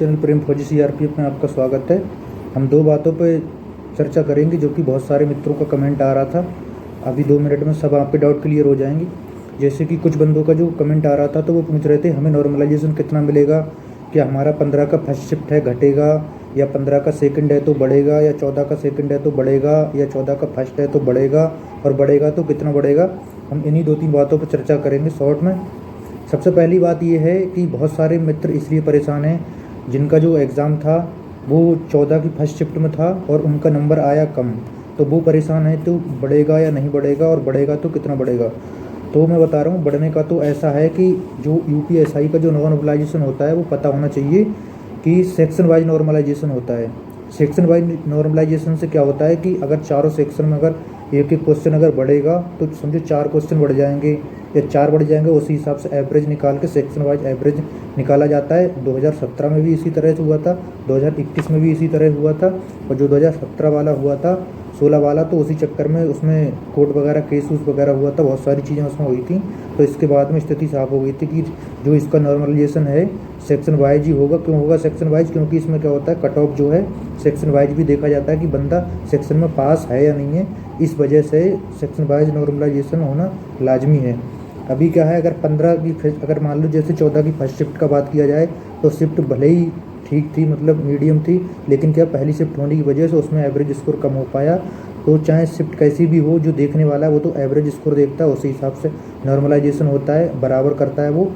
Channel प्रेम फौजी CRPF में आपका स्वागत है। हम दो बातों पे चर्चा करेंगे जो कि बहुत सारे मित्रों का कमेंट आ रहा था। अभी 2 मिनट में सब आप पे डाउट क्लियर हो जाएंगे। जैसे कि कुछ बंदों का जो कमेंट आ रहा था तो वो पूछ रहे थे हमें नॉर्मलाइजेशन कितना मिलेगा, क्या हमारा 15 का फर्स्ट शिफ्ट है घटेगा, या 15 का सेकंड है तो बढ़ेगा, या 14 का सेकंड है तो बढ़ेगा, या 14 का फर्स्ट है तो बढ़ेगा, और बढ़ेगा तो कितना बढ़ेगा। हम इन्हीं 2-3 बातों पर चर्चा करेंगे शॉर्ट में। सबसे पहली बात ये है कि बहुत सारे मित्र इसलिए परेशान हैं जिनका जो एग्ज़ाम था वो 14 की फर्स्ट शिफ्ट में था और उनका नंबर आया कम, तो वो परेशान है तो बढ़ेगा या नहीं बढ़ेगा, और बढ़ेगा तो कितना बढ़ेगा। तो मैं बता रहा हूँ बढ़ने का तो ऐसा है कि जो यूपीएसआई का जो नॉर्मलाइजेशन होता है वो पता होना चाहिए कि सेक्शन वाइज नॉर्मलाइजेशन होता है। सेक्शन वाइज नॉर्मलाइजेशन से क्या होता है कि अगर चारों सेक्शन में अगर एक एक क्वेश्चन अगर बढ़ेगा तो समझो 4 क्वेश्चन बढ़ जाएंगे या 4 बढ़ जाएंगे, उसी हिसाब से एवरेज निकाल के सेक्शन वाइज एवरेज निकाला जाता है। 2017 में भी इसी तरह से हुआ था, 2021 में भी इसी तरह हुआ था, और जो 2017 वाला हुआ था 16 वाला तो उसी चक्कर में उसमें कोर्ट वगैरह केस वगैरह हुआ था, बहुत सारी चीज़ें उसमें हुई थी। तो इसके बाद में स्थिति साफ हो गई थी कि जो इसका नॉर्मलाइजेशन है सेक्शन वाइज ही होगा। क्यों होगा सेक्शन वाइज? क्योंकि इसमें क्या होता है कट ऑफ जो है सेक्शन वाइज भी देखा जाता है कि बंदा सेक्शन में पास है या नहीं है। इस वजह से सेक्शन वाइज नॉर्मलाइजेशन होना लाजमी है। अभी क्या है, अगर 15 की अगर मान लो जैसे 14 की फर्स्ट शिफ्ट का बात किया जाए तो शिफ्ट भले ही ठीक थी, मतलब मीडियम थी, लेकिन क्या पहली शिफ्ट होने की वजह से उसमें एवरेज स्कोर कम हो पाया। तो चाहे शिफ्ट कैसी भी हो, जो देखने वाला है वो तो एवरेज स्कोर देखता है, उसी हिसाब से नॉर्मलाइजेशन होता है, बराबर करता है वो।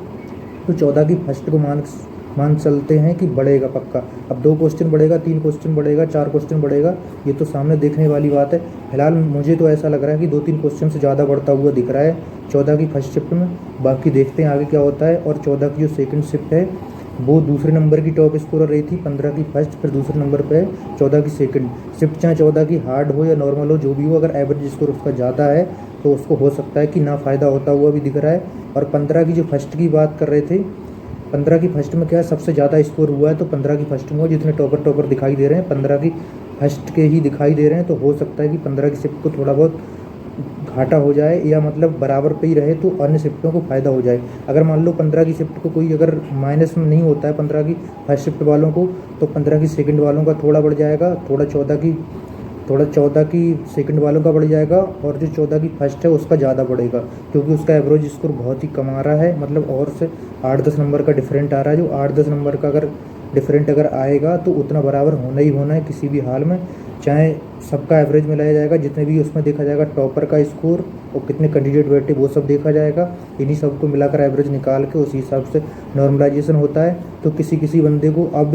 तो 14 की फर्स्ट को मान चलते हैं कि बढ़ेगा पक्का। अब 2 क्वेश्चन बढ़ेगा, 3 क्वेश्चन बढ़ेगा, 4 क्वेश्चन बढ़ेगा, ये तो सामने देखने वाली बात है। फिलहाल मुझे तो ऐसा लग रहा है कि 2-3 क्वेश्चन से ज़्यादा बढ़ता हुआ दिख रहा है 14 की फर्स्ट शिफ्ट में। बाकी देखते हैं आगे क्या होता है। और 14 की जो सेकंड शिफ्ट है वो दूसरे नंबर की टॉप स्कोरर रही थी, 15 की फर्स्ट, फिर दूसरे नंबर पे है 14 की सेकंड शिफ्ट। चाहे 14 की हार्ड हो या नॉर्मल हो, जो भी हो, अगर एवरेज स्कोर उसका ज़्यादा है तो उसको हो सकता है कि ना फ़ायदा होता हुआ भी दिख रहा है। और 15 की जो फर्स्ट की बात कर रहे थे, 15 की फर्स्ट में क्या है सबसे ज़्यादा स्कोर हुआ है, तो 15 की फर्स्ट में हो, जितने टॉपर दिखाई दे रहे हैं 15 की फर्स्ट के ही दिखाई दे रहे हैं। तो हो सकता है कि 15 की शिफ्ट को थोड़ा बहुत घाटा हो जाए, या मतलब बराबर पे ही रहे तो अन्य शिफ्टों को फ़ायदा हो जाए। अगर मान लो 15 की शिफ्ट को कोई अगर माइनस में नहीं होता है 15 की फर्स्ट शिफ्ट वालों को, तो 15 की सेकंड वालों का थोड़ा बढ़ जाएगा, थोड़ा 14 की सेकंड वालों का बढ़ जाएगा, और जो 14 की फर्स्ट है उसका ज़्यादा बढ़ेगा, क्योंकि उसका एवरेज स्कोर बहुत ही कम आ रहा है, मतलब और से 8-10 नंबर का डिफरेंट आ रहा है। जो 8-10 नंबर का अगर डिफरेंट अगर आएगा तो उतना बराबर होना ही होना है किसी भी हाल में, चाहे सबका एवरेज मिलाया जाएगा, जितने भी उसमें देखा जाएगा टॉपर का स्कोर और कितने कैंडिडेट बैठे वो सब देखा जाएगा। इन्हीं सबको मिलाकर एवरेज निकाल के उसी हिसाब से नॉर्मलाइजेशन होता है। तो किसी बंदे को अब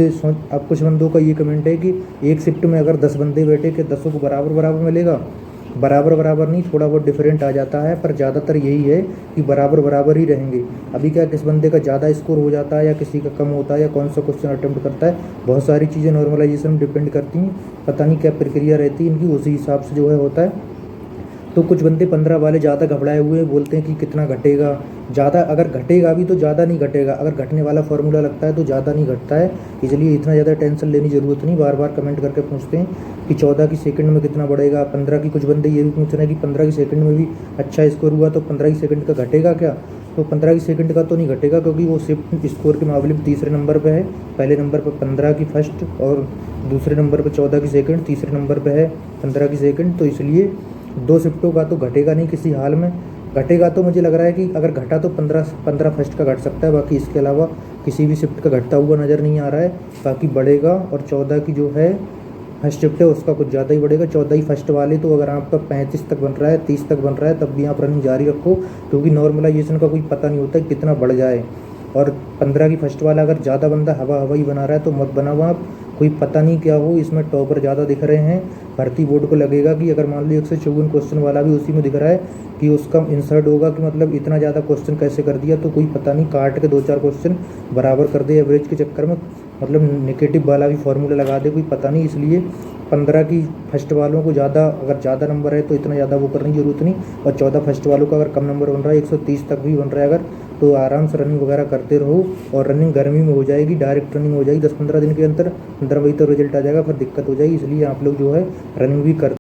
कुछ बंदों का ये कमेंट है कि एक शिफ्ट में अगर 10 बंदे बैठे कि 10 को बराबर मिलेगा। बराबर नहीं, थोड़ा बहुत डिफरेंट आ जाता है, पर ज़्यादातर यही है कि बराबर ही रहेंगे। अभी क्या किस बंदे का ज़्यादा स्कोर हो जाता है या किसी का कम होता है, या कौन सा क्वेश्चन अटेम्प्ट करता है, बहुत सारी चीज़ें नॉर्मलाइजेशन में डिपेंड करती हैं। पता नहीं क्या प्रक्रिया रहती है इनकी, उसी हिसाब से जो है होता है। तो कुछ बंदे 15 वाले ज़्यादा घबराए हुए बोलते हैं कि कितना घटेगा। ज़्यादा अगर घटेगा भी तो ज़्यादा नहीं घटेगा, अगर घटने वाला फार्मूला लगता है तो ज़्यादा नहीं घटता है, इसलिए इतना ज़्यादा टेंशन लेने की ज़रूरत नहीं। बार बार कमेंट करके पूछते हैं कि 14 की सेकंड में कितना बढ़ेगा, 15 की। कुछ बंदे ये भी पूछ रहे हैं कि 15 की सेकंड में भी अच्छा स्कोर हुआ तो 15 की सेकंड का घटेगा क्या। तो 15 की सेकंड का तो नहीं घटेगा, क्योंकि वो शिफ्ट स्कोर के मामले में तीसरे नंबर पर है। पहले नंबर पर 15 की फर्स्ट और दूसरे नंबर पर 14 की सेकंड, तीसरे नंबर पर है 15 की सेकंड। तो इसलिए 2 शिफ्टों का तो घटेगा नहीं किसी हाल में। घटेगा तो मुझे लग रहा है कि अगर घटा तो 15 फर्स्ट का घट सकता है, बाकी इसके अलावा किसी भी शिफ्ट का घटता हुआ नज़र नहीं आ रहा है। बाकी बढ़ेगा, और 14 की जो है फर्स्ट शिफ्ट है उसका कुछ ज़्यादा ही बढ़ेगा। 14 ही फर्स्ट वाले तो अगर आपका 35 तक बन रहा है, 30 तक बन रहा है, तब भी आप रनिंग जारी रखो, क्योंकि नॉर्मलाइजेशन का कोई पता नहीं होता कितना बढ़ जाए। और 15 की फर्स्ट वाला अगर ज़्यादा बंदा हवा ही बना रहा है तो मत बनाओ आप, कोई पता नहीं क्या हो। इसमें टॉपर ज़्यादा दिख रहे हैं, भर्ती बोर्ड को लगेगा कि अगर मान लो 154 क्वेश्चन वाला भी उसी में दिख रहा है कि उसका इंसर्ट होगा कि मतलब इतना ज़्यादा क्वेश्चन कैसे कर दिया। तो कोई पता नहीं, काट के 2-4 क्वेश्चन बराबर कर दे एवरेज के चक्कर में, मतलब नेगेटिव वाला भी फार्मूला लगा दे, कोई पता नहीं। इसलिए 15 की फर्स्ट वालों को ज़्यादा, अगर ज़्यादा नंबर है तो इतना ज़्यादा वो करने की ज़रूरत नहीं। और 14 फर्स्ट वालों का अगर कम नंबर बन रहा है, 130 तक भी बन रहा है अगर, तो आराम से रनिंग वगैरह करते रहो। और रनिंग गर्मी में हो जाएगी, डायरेक्ट रनिंग हो जाएगी 10-15 दिन के अंदर 15 बजे तक रिजल्ट आ जाएगा, फिर दिक्कत हो जाएगी। इसलिए आप लोग जो है रनिंग भी कर